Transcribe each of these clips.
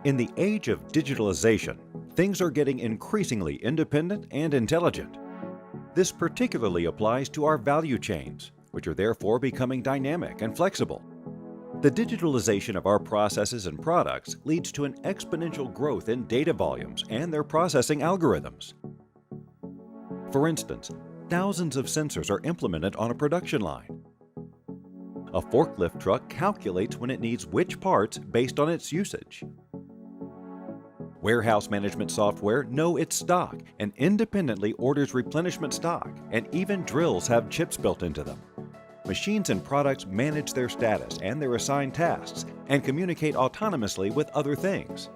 In the age of digitalization, things are getting increasingly independent and intelligent. This particularly applies to our value chains, which are therefore becoming dynamic and flexible. The digitalization of our processes and products leads to an exponential growth in data volumes and their processing algorithms. For instance, thousands of sensors are implemented on a production line. A forklift truck calculates when it needs which parts based on its usage. Warehouse management software know its stock and independently orders replenishment stock, and even drills have chips built into them. Machines and products manage their status and their assigned tasks and communicate autonomously with other things.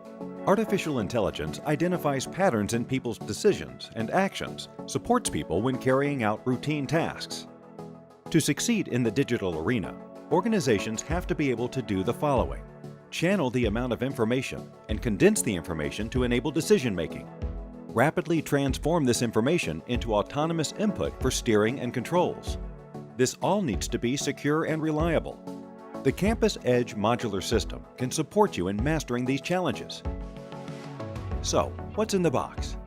Artificial intelligence identifies patterns in people's decisions and actions, supports people when carrying out routine tasks. To succeed in the digital arena, organizations have to be able to do the following: channel the amount of information and condense the information to enable decision-making. Rapidly transform this information into autonomous input for steering and controls. This all needs to be secure and reliable. The Campus Edge modular system can support you in mastering these challenges. So, what's in the box?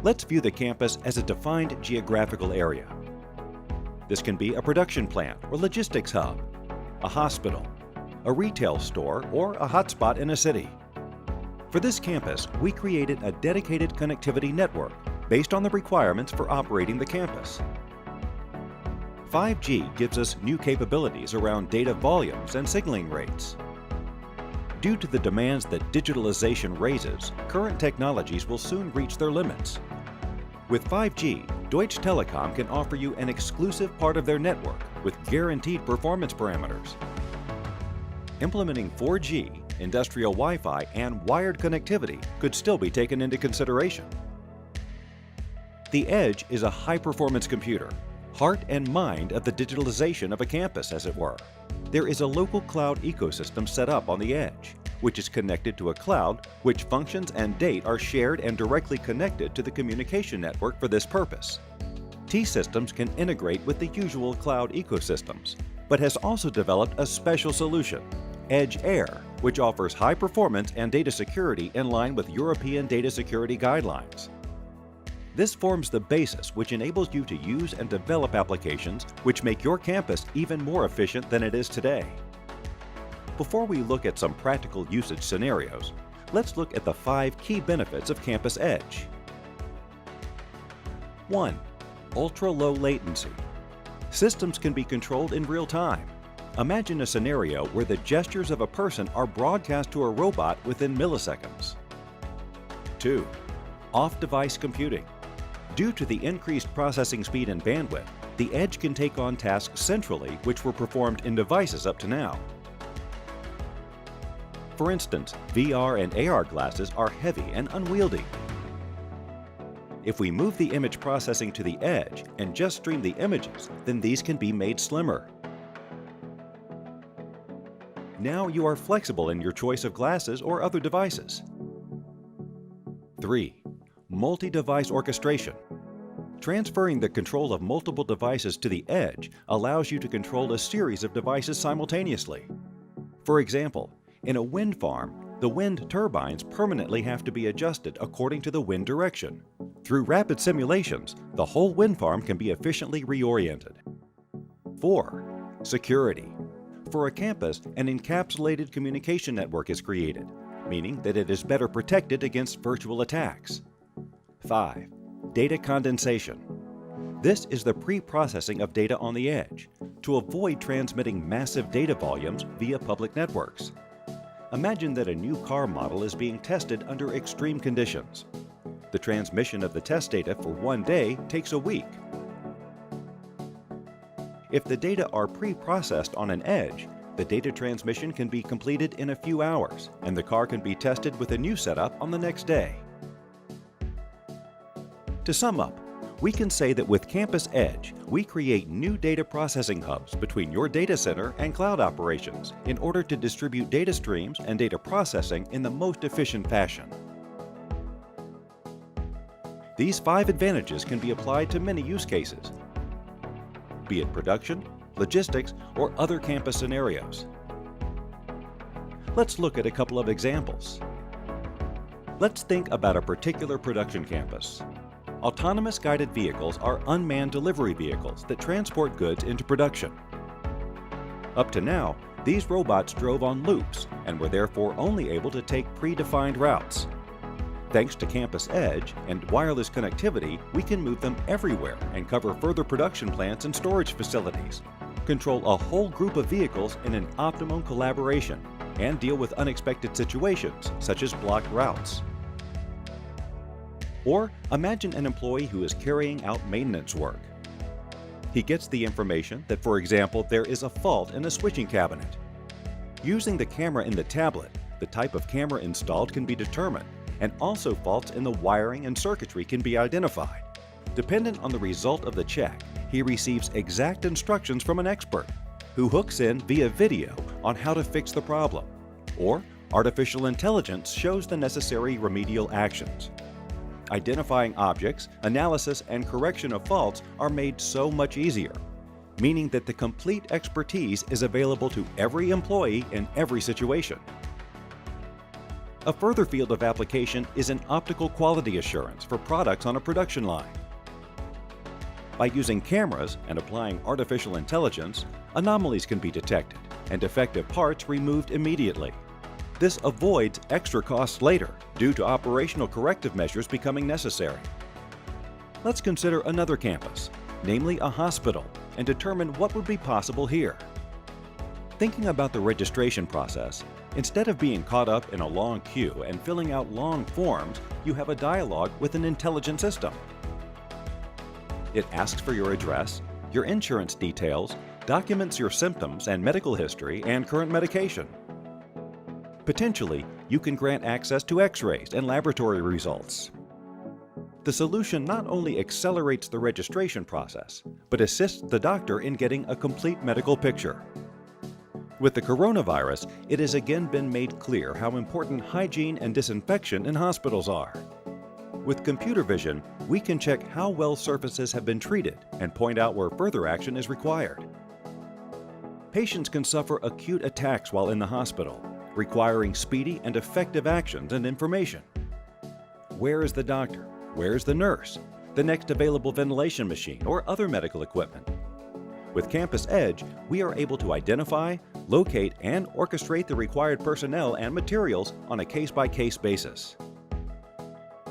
Let's view the campus as a defined geographical area. This can be a production plant or logistics hub, a hospital, a retail store, or a hotspot in a city. For this campus, we created a dedicated connectivity network based on the requirements for operating the campus. 5G gives us new capabilities around data volumes and signaling rates. Due to the demands that digitalization raises, current technologies will soon reach their limits. With 5G, Deutsche Telekom can offer you an exclusive part of their network with guaranteed performance parameters. Implementing 4G, industrial Wi-Fi, and wired connectivity could still be taken into consideration. The Edge is a high-performance computer, heart and mind of the digitalization of a campus, as it were. There is a local cloud ecosystem set up on the Edge, which is connected to a cloud which functions and data are shared and directly connected to the communication network for this purpose. T-Systems can integrate with the usual cloud ecosystems, but has also developed a special solution, Edge Air, which offers high performance and data security in line with European data security guidelines. This forms the basis which enables you to use and develop applications which make your campus even more efficient than it is today. Before we look at some practical usage scenarios, let's look at the 5 key benefits of Campus Edge. 1. Ultra-low latency. Systems can be controlled in real time. Imagine a scenario where the gestures of a person are broadcast to a robot within milliseconds. 2. Off-device computing. Due to the increased processing speed and bandwidth, the Edge can take on tasks centrally which were performed in devices up to now. For instance, VR and AR glasses are heavy and unwieldy. If we move the image processing to the Edge and just stream the images, then these can be made slimmer. Now you are flexible in your choice of glasses or other devices. 3. Multi-device orchestration. Transferring the control of multiple devices to the Edge allows you to control a series of devices simultaneously. For example, in a wind farm, the wind turbines permanently have to be adjusted according to the wind direction. Through rapid simulations, the whole wind farm can be efficiently reoriented. 4. Security. For a campus, an encapsulated communication network is created, meaning that it is better protected against virtual attacks. 5. Data condensation. This is the pre-processing of data on the Edge to avoid transmitting massive data volumes via public networks. Imagine that a new car model is being tested under extreme conditions. The transmission of the test data for one day takes a week. If the data are pre-processed on an Edge, the data transmission can be completed in a few hours, and the car can be tested with a new setup on the next day. To sum up, we can say that with Campus Edge, we create new data processing hubs between your data center and cloud operations in order to distribute data streams and data processing in the most efficient fashion. These 5 advantages can be applied to many use cases, be it production, logistics, or other campus scenarios. Let's look at a couple of examples. Let's think about a particular production campus. Autonomous guided vehicles are unmanned delivery vehicles that transport goods into production. Up to now, these robots drove on loops and were therefore only able to take predefined routes. Thanks to Campus Edge and wireless connectivity, we can move them everywhere and cover further production plants and storage facilities, control a whole group of vehicles in an optimum collaboration, and deal with unexpected situations such as blocked routes. Or imagine an employee who is carrying out maintenance work. He gets the information that, for example, there is a fault in a switching cabinet. Using the camera in the tablet, the type of camera installed can be determined, and also faults in the wiring and circuitry can be identified. Dependent on the result of the check, he receives exact instructions from an expert, who hooks in via video on how to fix the problem, or artificial intelligence shows the necessary remedial actions. Identifying objects, analysis, and correction of faults are made so much easier, meaning that the complete expertise is available to every employee in every situation. A further field of application is in optical quality assurance for products on a production line. By using cameras and applying artificial intelligence, anomalies can be detected and defective parts removed immediately. This avoids extra costs later due to operational corrective measures becoming necessary. Let's consider another campus, namely a hospital, and determine what would be possible here. Thinking about the registration process, instead of being caught up in a long queue and filling out long forms, you have a dialogue with an intelligent system. It asks for your address, your insurance details, documents your symptoms and medical history and current medication. Potentially, you can grant access to X-rays and laboratory results. The solution not only accelerates the registration process, but assists the doctor in getting a complete medical picture. With the coronavirus, it has again been made clear how important hygiene and disinfection in hospitals are. With computer vision, we can check how well surfaces have been treated and point out where further action is required. Patients can suffer acute attacks while in the hospital, requiring speedy and effective actions and information. Where is the doctor? Where is the nurse? The next available ventilation machine or other medical equipment? With Campus Edge, we are able to identify, locate, and orchestrate the required personnel and materials on a case-by-case basis.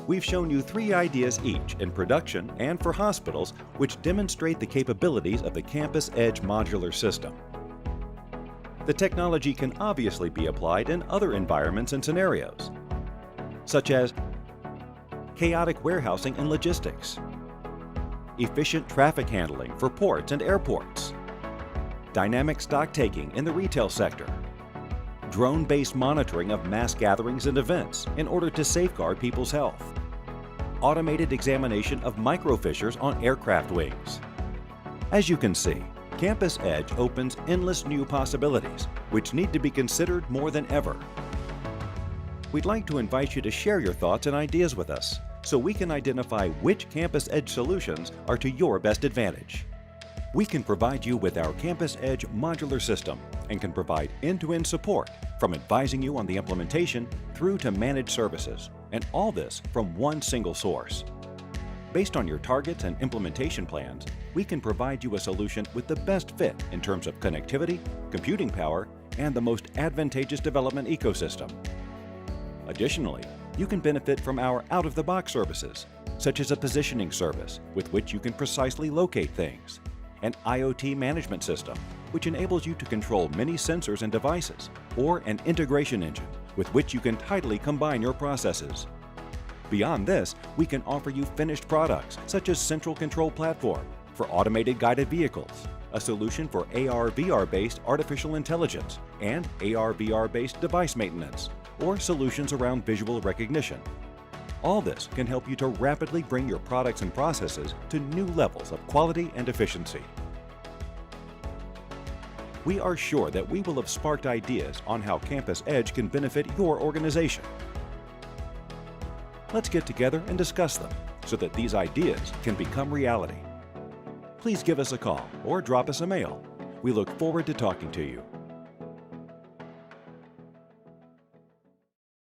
We've shown you 3 ideas each in production and for hospitals which demonstrate the capabilities of the Campus Edge modular system. The technology can obviously be applied in other environments and scenarios, such as chaotic warehousing and logistics, efficient traffic handling for ports and airports, dynamic stock taking in the retail sector, drone-based monitoring of mass gatherings and events in order to safeguard people's health, automated examination of microfissures on aircraft wings. As you can see, Campus Edge opens endless new possibilities, which need to be considered more than ever. We'd like to invite you to share your thoughts and ideas with us, so we can identify which Campus Edge solutions are to your best advantage. We can provide you with our Campus Edge modular system and can provide end-to-end support, from advising you on the implementation through to managed services, and all this from one single source. Based on your targets and implementation plans, we can provide you a solution with the best fit in terms of connectivity, computing power, and the most advantageous development ecosystem. Additionally, you can benefit from our out-of-the-box services, such as a positioning service with which you can precisely locate things, an IoT management system, which enables you to control many sensors and devices, or an integration engine with which you can tidily combine your processes. Beyond this, we can offer you finished products such as Central Control Platform for automated guided vehicles, a solution for AR/VR-based artificial intelligence and AR/VR-based device maintenance, or solutions around visual recognition. All this can help you to rapidly bring your products and processes to new levels of quality and efficiency. We are sure that we will have sparked ideas on how Campus Edge can benefit your organization. Let's get together and discuss them so that these ideas can become reality. Please give us a call or drop us a mail. We look forward to talking to you.